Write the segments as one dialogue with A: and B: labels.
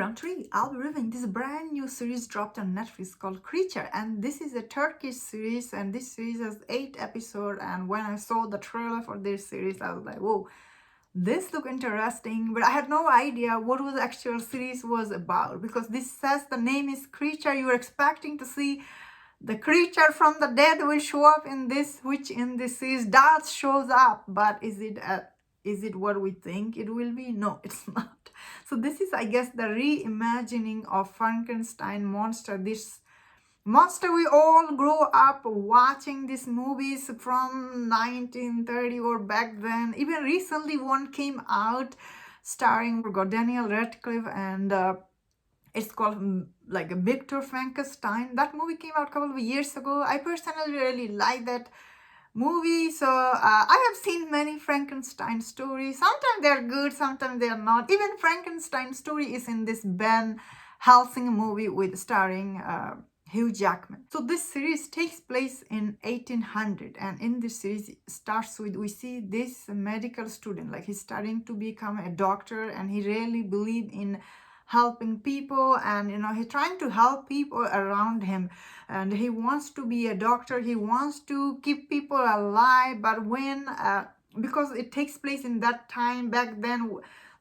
A: round three, I'll be reviewing this brand new series dropped on Netflix called Creature, and this is a Turkish series, and this series has 8 episodes. And when I saw the trailer for this series, I was like, whoa, this looked interesting, but I had no idea what was the actual series was about, because this says the name is Creature. You were expecting to see the creature from the dead will show up in this, which in this series does shows up, but is it what we think it will be? No, it's not. So this is, I guess, the reimagining of Frankenstein monster. This monster we all grew up watching these movies from 1930 or back then. Even recently one came out starring Daniel Radcliffe, and it's called like a Victor Frankenstein. That movie came out a couple of years ago. I personally really like that movie. So I have seen many Frankenstein stories. Sometimes they're good, sometimes they're not. Even Frankenstein story is in this Ben Helsing movie with starring Hugh Jackman. So this series takes place in 1800, and in this series starts with, we see this medical student, like he's starting to become a doctor, and he really believes in helping people, and he's trying to help people around him, and he wants to be a doctor. He wants to keep people alive, but when because it takes place in that time back then,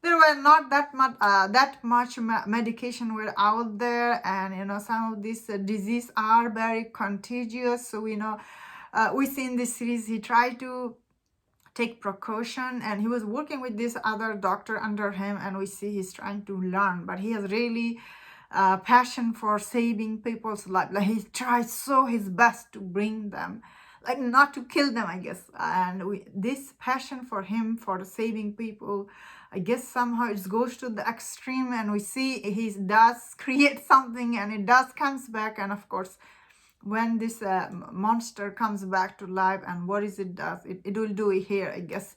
A: there were not that much medication were out there, and some of these diseases are very contagious. So we see in this series he tried to take precaution, and he was working with this other doctor under him, and we see he's trying to learn, but he has really passion for saving people's life. Like he tries so his best to bring them, like not to kill them, I guess. And this passion for him for saving people, I guess somehow it goes to the extreme, and we see he does create something, and it does comes back. And of course, when this monster comes back to life, and what is it does, it will do it here, I guess.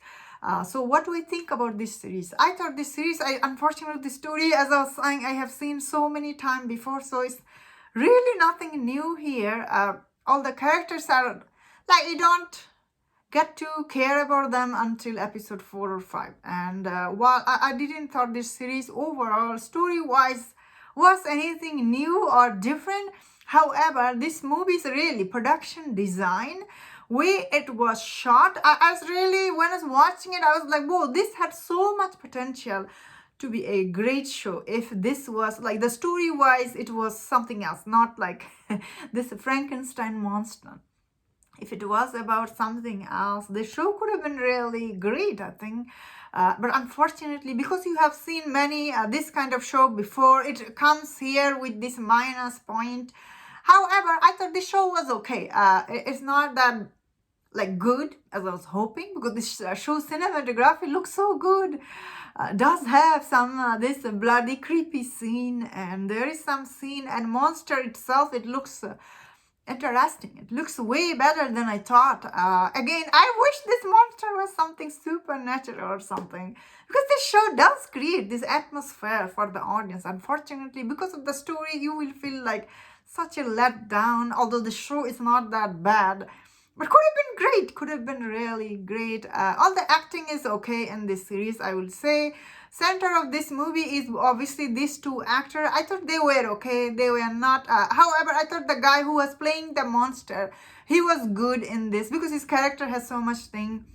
A: So what do we think about this series? I thought this series, unfortunately the story, as I was saying, I have seen so many times before, so it's really nothing new here. All the characters are like, you don't get to care about them until episode 4 or 5. And while I didn't thought this series overall story wise was anything new or different, however, this movie is really production design, way it was shot. I was really, when I was watching it, I was like, whoa, this had so much potential to be a great show. If this was like, the story wise, it was something else, not like this Frankenstein monster. If it was about something else, the show could have been really great, I think. But unfortunately, because you have seen many this kind of show before, it comes here with this minus point. However, I thought this show was okay. It's not that like good as I was hoping, because this show cinematography looks so good. Does have some this bloody creepy scene, and there is some scene, and monster itself, it looks interesting. It looks way better than I thought. Again, I wish this monster was something supernatural or something, because this show does create this atmosphere for the audience. Unfortunately, because of the story, you will feel like such a letdown, although the show is not that bad. But could have been great, could have been really great. All the acting is okay in this series, I will say. Center of this movie is obviously these two actors. I thought they were okay, they were not. However, I thought the guy who was playing the monster, he was good in this, because his character has so much thing,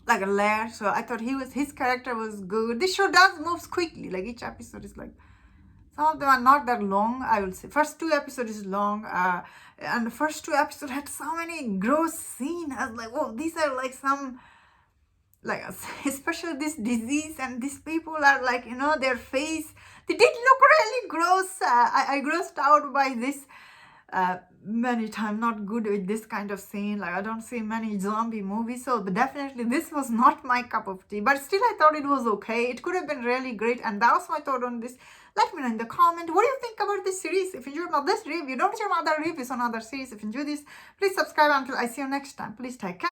A: like a layer. So I thought his character was good. This show does moves quickly, like each episode is like, some of them are not that long, I will say. First 2 episodes is long, and the first 2 episodes had so many gross scenes. I was like, oh, these are like some, like, especially this disease, and these people are like, their face, they did look really gross. I grossed out by this many times. Not good with this kind of scene. Like, I don't see many zombie movies, so but definitely this was not my cup of tea. But still, I thought it was okay. It could have been really great, and that was my thought on this. Let me know in the comment, what do you think about this series? If you enjoyed this review, don't share my other reviews on other series. If you enjoyed this, please subscribe. Until I see you next time, please take care.